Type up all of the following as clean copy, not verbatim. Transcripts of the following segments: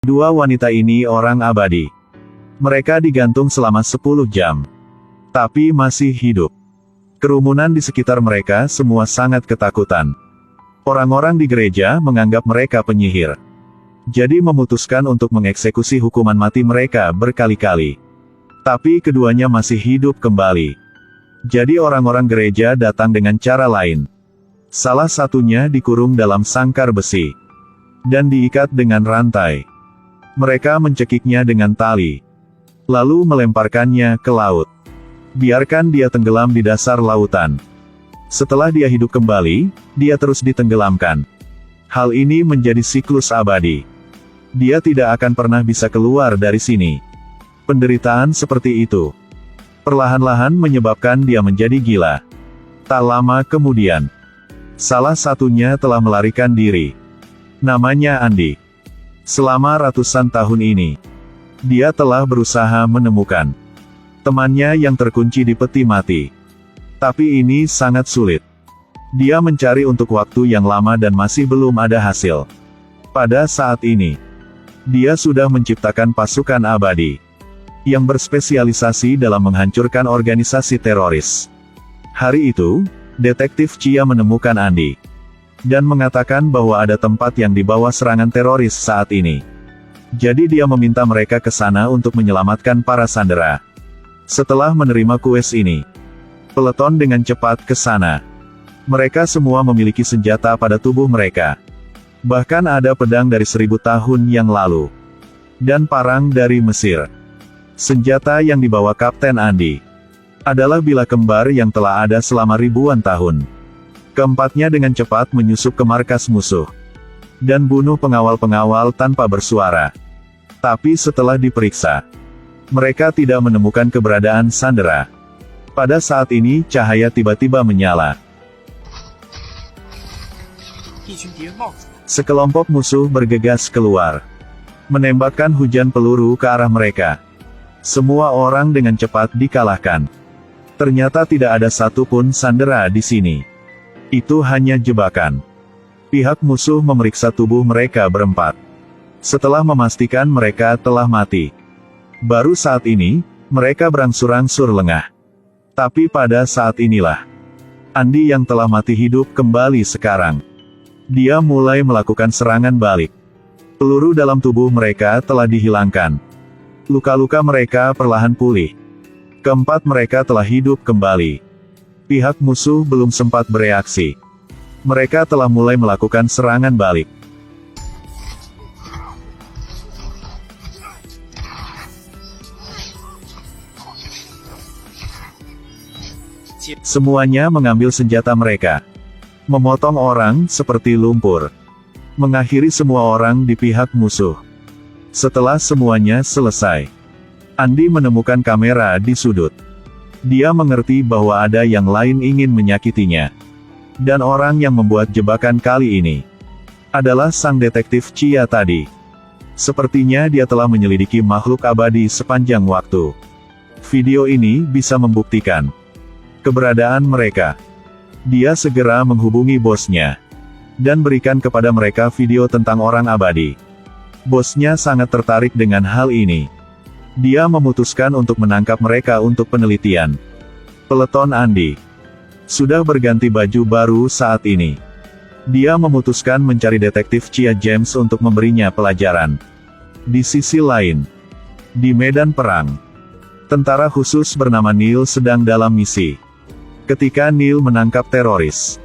Dua wanita ini orang abadi. Mereka digantung selama 10 jam. Tapi masih hidup. Kerumunan di sekitar mereka semua sangat ketakutan. Orang-orang di gereja menganggap mereka penyihir. Jadi memutuskan untuk mengeksekusi hukuman mati mereka berkali-kali. Tapi keduanya masih hidup kembali. Jadi orang-orang gereja datang dengan cara lain. Salah satunya dikurung dalam sangkar besi. Dan diikat dengan rantai. Mereka mencekiknya dengan tali. Lalu melemparkannya ke laut. Biarkan dia tenggelam di dasar lautan. Setelah dia hidup kembali, dia terus ditenggelamkan. Hal ini menjadi siklus abadi. Dia tidak akan pernah bisa keluar dari sini. Penderitaan seperti itu perlahan-lahan menyebabkan dia menjadi gila. Tak lama kemudian, salah satunya telah melarikan diri. Namanya Andi. Selama ratusan tahun ini, dia telah berusaha menemukan temannya yang terkunci di peti mati. Tapi ini sangat sulit. Dia mencari untuk waktu yang lama dan masih belum ada hasil. Pada saat ini, dia sudah menciptakan pasukan abadi yang berspesialisasi dalam menghancurkan organisasi teroris. Hari itu, Detektif Chia menemukan Andi dan mengatakan bahwa ada tempat yang dibawa serangan teroris saat ini. Jadi dia meminta mereka ke sana untuk menyelamatkan para sandera. Setelah menerima kues ini, peleton dengan cepat ke sana. Mereka semua memiliki senjata pada tubuh mereka. Bahkan ada pedang dari 1000 tahun yang lalu. Dan parang dari Mesir. Senjata yang dibawa Kapten Andi adalah bilah kembar yang telah ada selama ribuan tahun. Keempatnya dengan cepat menyusup ke markas musuh. Dan bunuh pengawal-pengawal tanpa bersuara. Tapi setelah diperiksa, mereka tidak menemukan keberadaan sandera. Pada saat ini cahaya tiba-tiba menyala. Sekelompok musuh bergegas keluar, menembakkan hujan peluru ke arah mereka. Semua orang dengan cepat dikalahkan. Ternyata tidak ada satupun sandera di sini. Itu hanya jebakan. Pihak musuh memeriksa tubuh mereka berempat. Setelah memastikan mereka telah mati, baru saat ini, mereka berangsur-angsur lengah. Tapi pada saat inilah, Andi yang telah mati hidup kembali sekarang. Dia mulai melakukan serangan balik. Peluru dalam tubuh mereka telah dihilangkan. Luka-luka mereka perlahan pulih. Keempat mereka telah hidup kembali. Pihak musuh belum sempat bereaksi. Mereka telah mulai melakukan serangan balik. Semuanya mengambil senjata mereka. Memotong orang seperti lumpur. Mengakhiri semua orang di pihak musuh. Setelah semuanya selesai, Andi menemukan kamera di sudut. Dia mengerti bahwa ada yang lain ingin menyakitinya. Dan orang yang membuat jebakan kali ini adalah sang detektif Chia tadi. Sepertinya dia telah menyelidiki makhluk abadi sepanjang waktu. Video ini bisa membuktikan keberadaan mereka. Dia segera menghubungi bosnya dan berikan kepada mereka video tentang orang abadi. Bosnya sangat tertarik dengan hal ini. Dia memutuskan untuk menangkap mereka untuk penelitian. Peleton Andi sudah berganti baju baru saat ini. Dia memutuskan mencari detektif Chia James untuk memberinya pelajaran. Di sisi lain, di medan perang, tentara khusus bernama Neil sedang dalam misi. Ketika Neil menangkap teroris,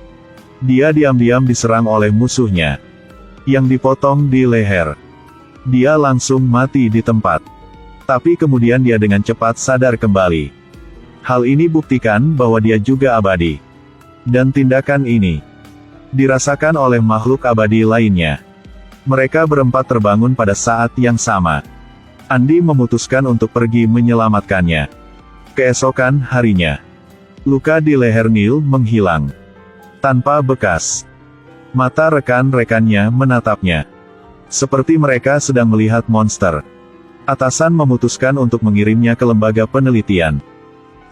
dia diam-diam diserang oleh musuhnya, yang dipotong di leher. Dia langsung mati di tempat. Tapi kemudian dia dengan cepat sadar kembali. Hal ini buktikan bahwa dia juga abadi. Dan tindakan ini dirasakan oleh makhluk abadi lainnya. Mereka berempat terbangun pada saat yang sama. Andi memutuskan untuk pergi menyelamatkannya. Keesokan harinya, luka di leher Neil menghilang. Tanpa bekas. Mata rekan-rekannya menatapnya. Seperti mereka sedang melihat monster. Atasan memutuskan untuk mengirimnya ke lembaga penelitian.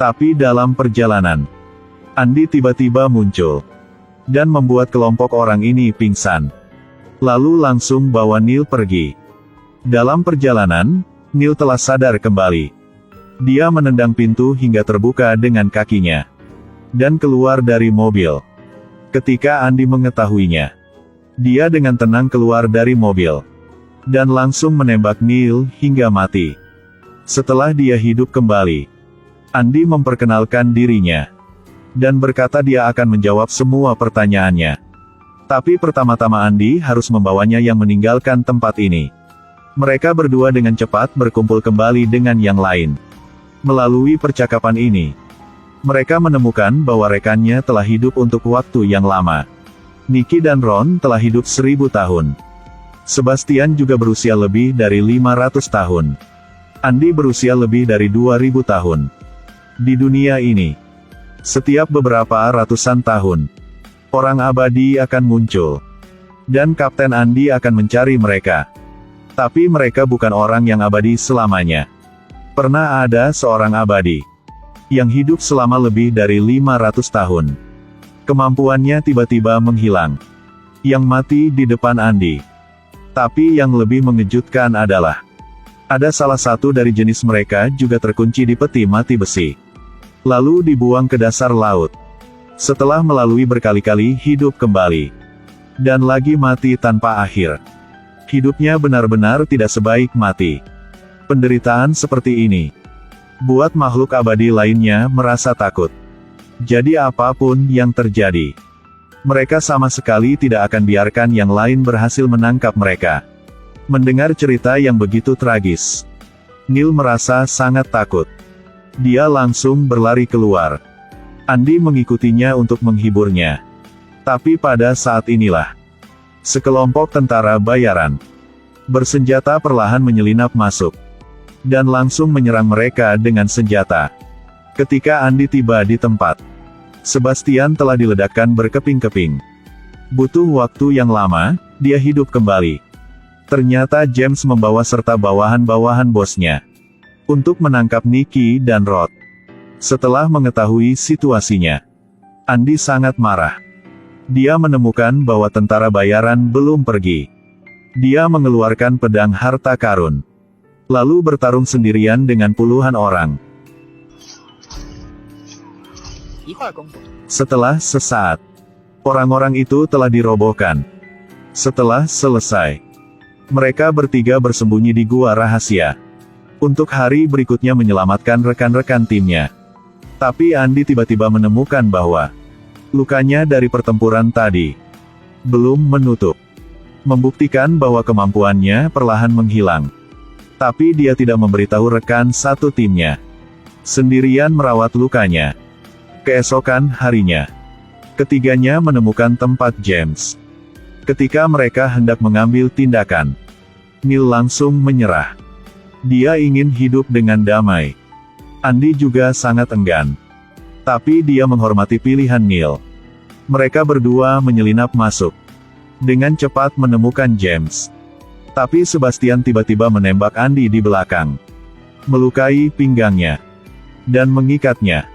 Tapi dalam perjalanan, Andi tiba-tiba muncul. Dan membuat kelompok orang ini pingsan. Lalu langsung bawa Neil pergi. Dalam perjalanan, Neil telah sadar kembali. Dia menendang pintu hingga terbuka dengan kakinya. Dan keluar dari mobil. Ketika Andy mengetahuinya, dia dengan tenang keluar dari mobil. Dan langsung menembak Neil hingga mati. Setelah dia hidup kembali, Andy memperkenalkan dirinya. Dan berkata dia akan menjawab semua pertanyaannya. Tapi pertama-tama Andy harus membawanya yang meninggalkan tempat ini. Mereka berdua dengan cepat berkumpul kembali dengan yang lain. Melalui percakapan ini, mereka menemukan bahwa rekannya telah hidup untuk waktu yang lama. Nicky dan Ron telah hidup 1000 tahun. Sebastian juga berusia lebih dari 500 tahun. Andy berusia lebih dari 2000 tahun. Di dunia ini, setiap beberapa ratusan tahun, orang abadi akan muncul. Dan Kapten Andy akan mencari mereka. Tapi mereka bukan orang yang abadi selamanya. Pernah ada seorang abadi yang hidup selama lebih dari 500 tahun. Kemampuannya tiba-tiba menghilang. Yang mati di depan Andy. Tapi yang lebih mengejutkan adalah, ada salah satu dari jenis mereka juga terkunci di peti mati besi. Lalu dibuang ke dasar laut. Setelah melalui berkali-kali hidup kembali. Dan lagi mati tanpa akhir. Hidupnya benar-benar tidak sebaik mati. Penderitaan seperti ini buat makhluk abadi lainnya merasa takut. Jadi apapun yang terjadi, mereka sama sekali tidak akan biarkan yang lain berhasil menangkap mereka. Mendengar cerita yang begitu tragis, Neil merasa sangat takut. Dia langsung berlari keluar. Andy mengikutinya untuk menghiburnya. Tapi pada saat inilah, sekelompok tentara bayaran bersenjata perlahan menyelinap masuk. Dan langsung menyerang mereka dengan senjata. Ketika Andy tiba di tempat, Sebastian telah diledakkan berkeping-keping. Butuh waktu yang lama, dia hidup kembali. Ternyata James membawa serta bawahan-bawahan bosnya untuk menangkap Nicky dan Rod. Setelah mengetahui situasinya, Andy sangat marah. Dia menemukan bahwa tentara bayaran belum pergi. Dia mengeluarkan pedang harta karun. Lalu bertarung sendirian dengan puluhan orang. Setelah sesaat, orang-orang itu telah dirobohkan. Setelah selesai, mereka bertiga bersembunyi di gua rahasia. Untuk hari berikutnya menyelamatkan rekan-rekan timnya. Tapi Andy tiba-tiba menemukan bahwa lukanya dari pertempuran tadi belum menutup. Membuktikan bahwa kemampuannya perlahan menghilang. Tapi dia tidak memberitahu rekan satu timnya. Sendirian merawat lukanya. Keesokan harinya, ketiganya menemukan tempat James. Ketika mereka hendak mengambil tindakan, Neil langsung menyerah. Dia ingin hidup dengan damai. Andy juga sangat enggan. Tapi dia menghormati pilihan Neil. Mereka berdua menyelinap masuk. Dengan cepat menemukan James. Tapi Sebastian tiba-tiba menembak Andy di belakang. Melukai pinggangnya. Dan mengikatnya.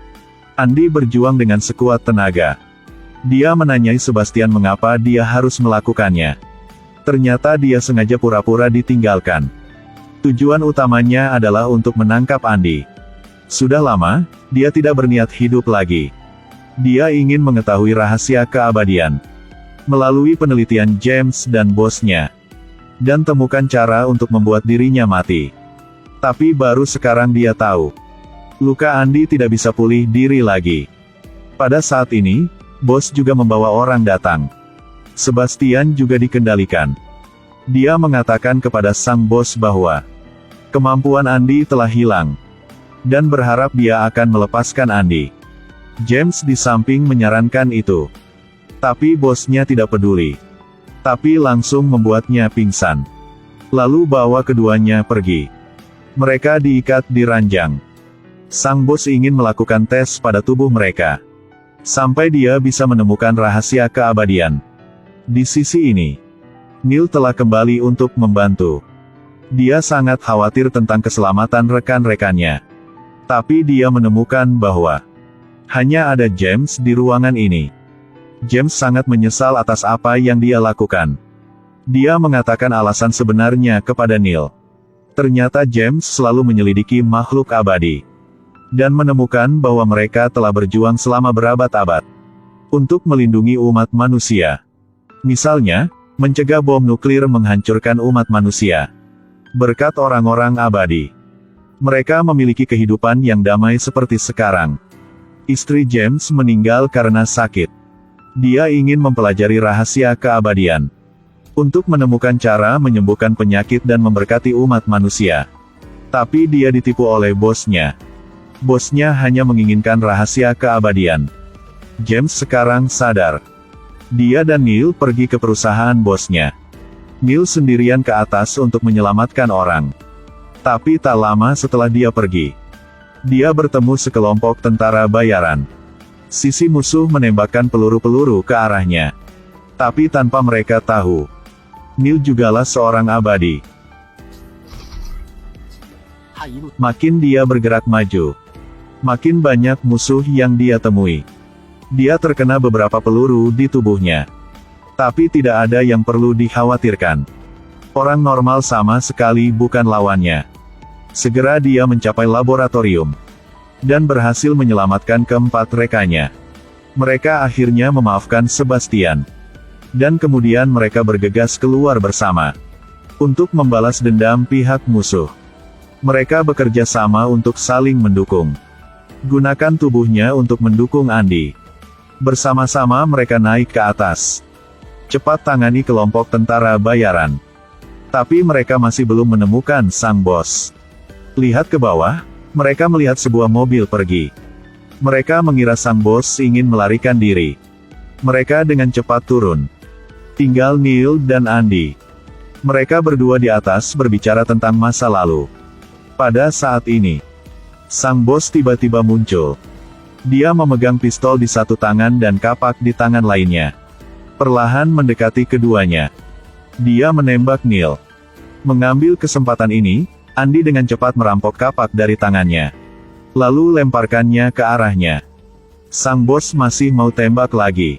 Andy berjuang dengan sekuat tenaga. Dia menanyai Sebastian mengapa dia harus melakukannya. Ternyata dia sengaja pura-pura ditinggalkan. Tujuan utamanya adalah untuk menangkap Andy. Sudah lama, dia tidak berniat hidup lagi. Dia ingin mengetahui rahasia keabadian. Melalui penelitian James dan bosnya. Dan temukan cara untuk membuat dirinya mati. Tapi baru sekarang dia tahu. Luka Andy tidak bisa pulih diri lagi. Pada saat ini, bos juga membawa orang datang. Sebastian juga dikendalikan. Dia mengatakan kepada sang bos bahwa kemampuan Andy telah hilang. Dan berharap dia akan melepaskan Andy. James di samping menyarankan itu. Tapi bosnya tidak peduli. Tapi langsung membuatnya pingsan. Lalu bawa keduanya pergi. Mereka diikat di ranjang. Sang bos ingin melakukan tes pada tubuh mereka. Sampai dia bisa menemukan rahasia keabadian. Di sisi ini, Neil telah kembali untuk membantu. Dia sangat khawatir tentang keselamatan rekan-rekannya. Tapi dia menemukan bahwa hanya ada James di ruangan ini. James sangat menyesal atas apa yang dia lakukan. Dia mengatakan alasan sebenarnya kepada Neil. Ternyata James selalu menyelidiki makhluk abadi. Dan menemukan bahwa mereka telah berjuang selama berabad-abad untuk melindungi umat manusia. Misalnya, mencegah bom nuklir menghancurkan umat manusia. Berkat orang-orang abadi, mereka memiliki kehidupan yang damai seperti sekarang. Istri James meninggal karena sakit. Dia ingin mempelajari rahasia keabadian untuk menemukan cara menyembuhkan penyakit dan memberkati umat manusia. Tapi dia ditipu oleh bosnya. Bosnya hanya menginginkan rahasia keabadian. James sekarang sadar. Dia dan Neil pergi ke perusahaan bosnya. Neil sendirian ke atas untuk menyelamatkan orang. Tapi tak lama setelah dia pergi, dia bertemu sekelompok tentara bayaran. Sisi musuh menembakkan peluru-peluru ke arahnya. Tapi tanpa mereka tahu, Neil jugalah seorang abadi. Makin dia bergerak maju, makin banyak musuh yang dia temui. Dia terkena beberapa peluru di tubuhnya. Tapi tidak ada yang perlu dikhawatirkan. Orang normal sama sekali bukan lawannya. Segera dia mencapai laboratorium dan berhasil menyelamatkan keempat rekannya. Mereka akhirnya memaafkan Sebastian. Dan kemudian mereka bergegas keluar bersama untuk membalas dendam pihak musuh. Mereka bekerja sama untuk saling mendukung. Gunakan tubuhnya untuk mendukung Andy. Bersama-sama mereka naik ke atas. Cepat tangani kelompok tentara bayaran. Tapi mereka masih belum menemukan sang bos. Lihat ke bawah, mereka melihat sebuah mobil pergi. Mereka mengira sang bos ingin melarikan diri. Mereka dengan cepat turun. Tinggal Neil dan Andy. Mereka berdua di atas berbicara tentang masa lalu. Pada saat ini, sang bos tiba-tiba muncul. Dia memegang pistol di satu tangan dan kapak di tangan lainnya. Perlahan mendekati keduanya. Dia menembak Neil. Mengambil kesempatan ini, Andy dengan cepat merampok kapak dari tangannya. Lalu lemparkannya ke arahnya. Sang bos masih mau tembak lagi.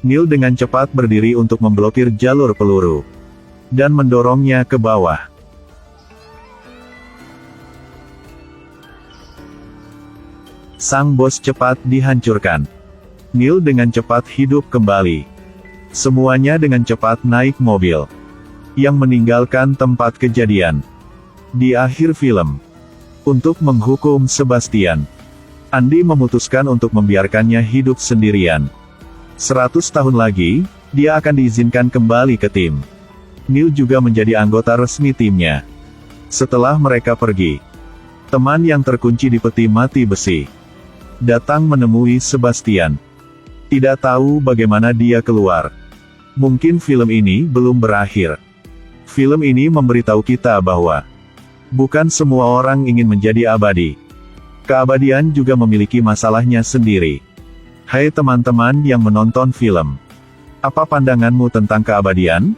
Neil dengan cepat berdiri untuk memblokir jalur peluru. Dan mendorongnya ke bawah. Sang bos cepat dihancurkan. Neil dengan cepat hidup kembali. Semuanya dengan cepat naik mobil yang meninggalkan tempat kejadian. Di akhir film, untuk menghukum Sebastian, Andy memutuskan untuk membiarkannya hidup sendirian. 100 tahun lagi, dia akan diizinkan kembali ke tim. Neil juga menjadi anggota resmi timnya. Setelah mereka pergi, teman yang terkunci di peti mati besi datang menemui Sebastian. Tidak tahu bagaimana dia keluar. Mungkin film ini belum berakhir. Film ini memberitahu kita bahwa bukan semua orang ingin menjadi abadi. Keabadian juga memiliki masalahnya sendiri. Hai teman-teman yang menonton film. Apa pandanganmu tentang keabadian?